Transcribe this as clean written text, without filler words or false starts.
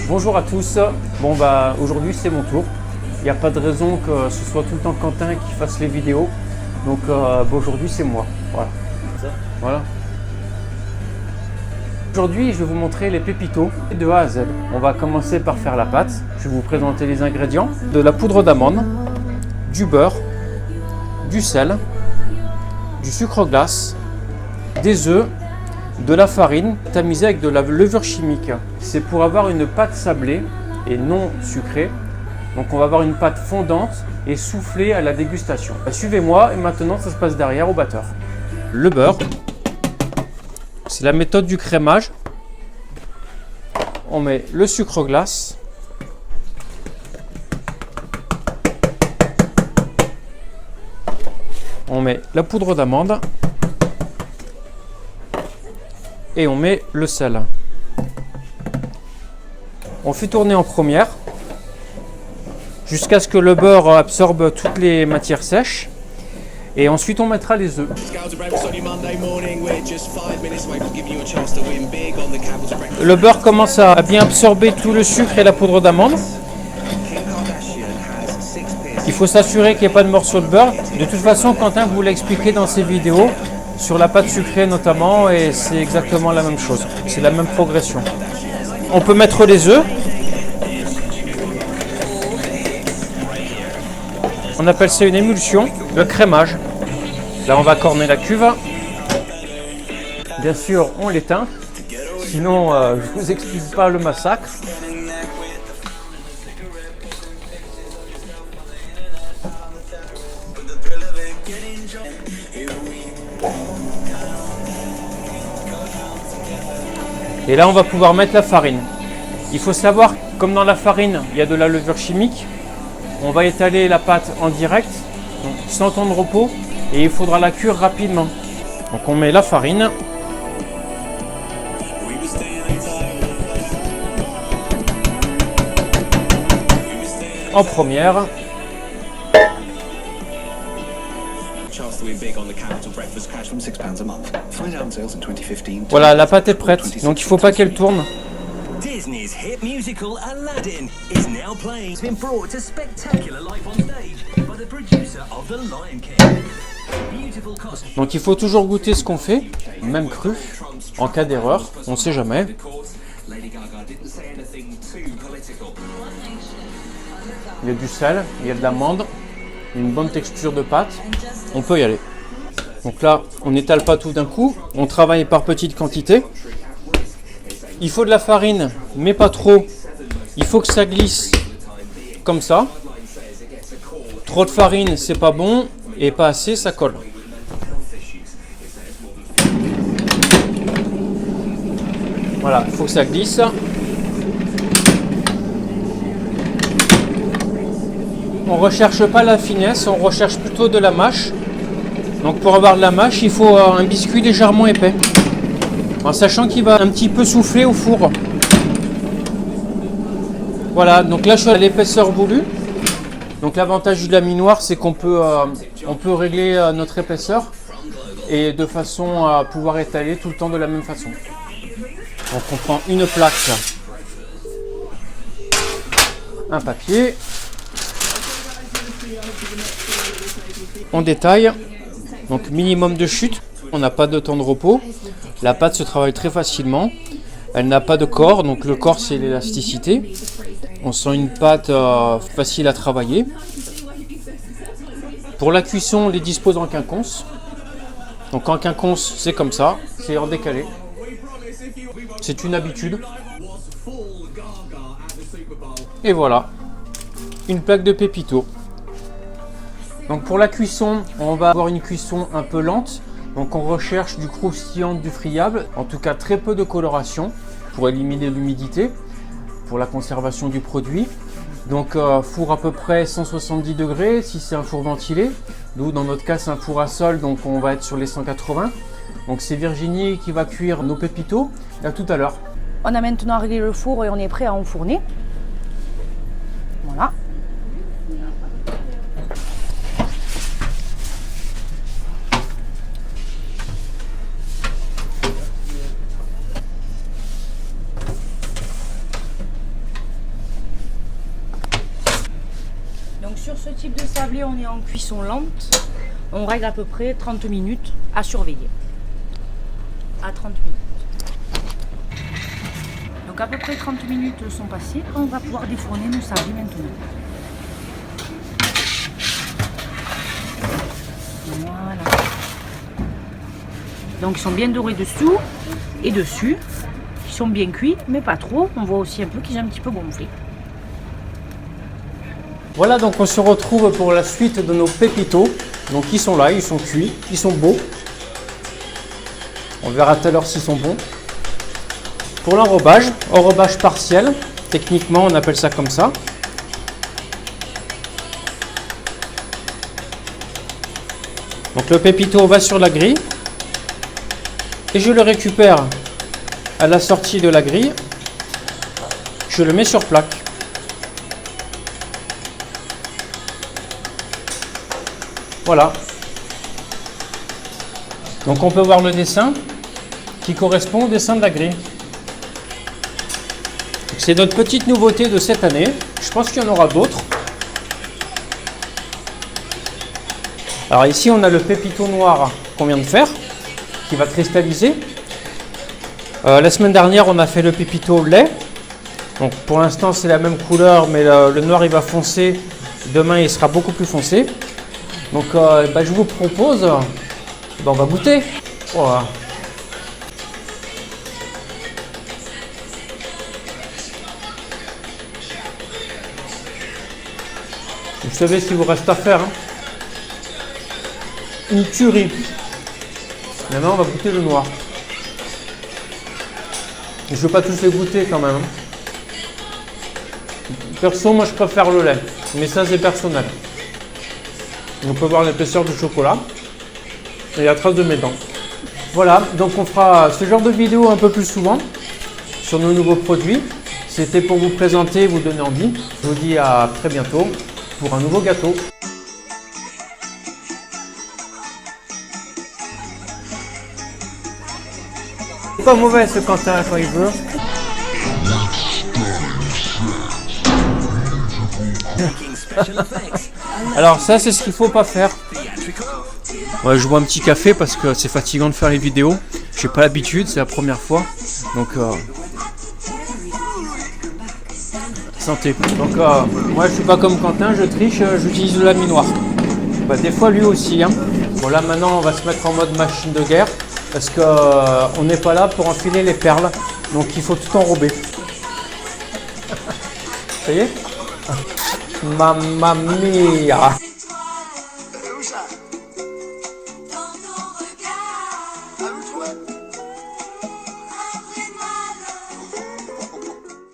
Bonjour à tous. Bon aujourd'hui c'est mon tour. Il n'y a pas de raison que ce soit tout le temps Quentin qui fasse les vidéos. Donc aujourd'hui c'est moi. Voilà. Aujourd'hui je vais vous montrer les pépitos de A à Z. On va commencer par faire la pâte. Je vais vous présenter les ingrédients. De la poudre d'amande, du beurre, du sel, du sucre glace, des œufs, de la farine tamisée avec de la levure chimique. C'est pour avoir une pâte sablée et non sucrée. Donc on va avoir une pâte fondante et soufflée à la dégustation. Suivez-moi et maintenant ça se passe derrière au batteur. Le beurre, c'est la méthode du crémage. On met le sucre glace. On met la poudre d'amande. Et on met le sel. On fait tourner en première jusqu'à ce que le beurre absorbe toutes les matières sèches. Et ensuite on mettra les œufs. Le beurre commence à bien absorber tout le sucre et la poudre d'amande. Il faut s'assurer qu'il n'y ait pas de morceaux de beurre. De toute façon, Quentin vous l'a expliqué dans ses vidéos, sur la pâte sucrée notamment, et c'est exactement la même chose. C'est la même progression. On peut mettre les œufs. On appelle ça une émulsion, le crémage. Là, on va corner la cuve. Bien sûr, on l'éteint. Sinon, je vous explique pas le massacre. Et là, on va pouvoir mettre la farine. Il faut savoir, comme dans la farine, il y a de la levure chimique. On va étaler la pâte en direct, donc sans temps de repos, et il faudra la cuire rapidement. Donc on met la farine. En première. Voilà, la pâte est prête, donc il ne faut pas qu'elle tourne. Disney's hit musical Aladdin is now playing. It's been brought to spectacular life on stage by the producer of The Lion King. Beautiful costume. Donc il faut toujours goûter ce qu'on fait, même cru, en cas d'erreur, on ne sait jamais. Il y a du sel, il y a de l'amande, une bonne texture de pâte, on peut y aller. Donc là, on n'étale pas tout d'un coup, on travaille par petites quantités. Il faut de la farine, mais pas trop. Il faut que ça glisse comme ça. Trop de farine, c'est pas bon, et pas assez, ça colle. Voilà, il faut que ça glisse. On ne recherche pas la finesse, on recherche plutôt de la mâche. Donc pour avoir de la mâche, il faut un biscuit légèrement épais. En sachant qu'il va un petit peu souffler au four. Voilà, donc là je suis à l'épaisseur voulue. Donc l'avantage du laminoir, c'est qu'on peut, on peut régler notre épaisseur et de façon à pouvoir étaler tout le temps de la même façon. Donc on prend une plaque, un papier, on détaille, donc minimum de chute, on n'a pas de temps de repos. La pâte se travaille très facilement, elle n'a pas de corps, donc le corps c'est l'élasticité. On sent une pâte facile à travailler. Pour la cuisson, on les dispose en quinconce. Donc en quinconce, c'est comme ça, c'est en décalé. C'est une habitude. Et voilà, une plaque de pépito. Donc pour la cuisson, on va avoir une cuisson un peu lente. Donc on recherche du croustillant, du friable, en tout cas très peu de coloration pour éliminer l'humidité, pour la conservation du produit. Donc four à peu près 170 degrés si c'est un four ventilé. Nous dans notre cas c'est un four à sol, donc on va être sur les 180. Donc c'est Virginie qui va cuire nos pépitos. À tout à l'heure. On a maintenant réglé le four et on est prêt à enfourner. Voilà. Donc sur ce type de sablé, on est en cuisson lente. On règle à peu près 30 minutes à surveiller. À 30 minutes. Donc à peu près 30 minutes sont passées. On va pouvoir défourner nos sablés maintenant. Voilà. Donc ils sont bien dorés dessous et dessus. Ils sont bien cuits, mais pas trop. On voit aussi un peu qu'ils ont un petit peu gonflé. Voilà, donc on se retrouve pour la suite de nos pépitos. Donc ils sont là, ils sont cuits, ils sont beaux. On verra tout à l'heure s'ils sont bons. Pour enrobage partiel, techniquement on appelle ça comme ça. Donc le pépito va sur la grille et je le récupère à la sortie de la grille. Je le mets sur plaque. Voilà. Donc on peut voir le dessin qui correspond au dessin de la grille. C'est notre petite nouveauté de cette année. Je pense qu'il y en aura d'autres. Alors ici on a le pépito noir qu'on vient de faire, qui va cristalliser. La semaine dernière on a fait le pépito lait. Donc pour l'instant c'est la même couleur, mais le noir il va foncer. Demain il sera beaucoup plus foncé. Donc je vous propose, on va goûter. Voilà. Vous savez ce qu'il vous reste à faire. Hein. Une tuerie. Maintenant on va goûter le noir. Je ne veux pas tous les goûter quand même. Perso, moi je préfère le lait. Mais ça c'est personnel. On peut voir l'épaisseur du chocolat et la trace de mes dents. Voilà, donc on fera ce genre de vidéo un peu plus souvent sur nos nouveaux produits. C'était pour vous présenter, vous donner envie. Je vous dis à très bientôt pour un nouveau gâteau. C'est pas mauvais ce Quentin quand il veut. Alors ça c'est ce qu'il faut pas faire. Ouais, je bois un petit café parce que c'est fatigant de faire les vidéos. J'ai pas l'habitude, c'est la première fois. Donc santé. Donc moi je suis pas comme Quentin, je triche, j'utilise de l'ami noir. Bah, des fois lui aussi. Hein. Bon là maintenant on va se mettre en mode machine de guerre parce que on n'est pas là pour enfiler les perles. Donc il faut tout enrober. Ça y est? Mamma mia!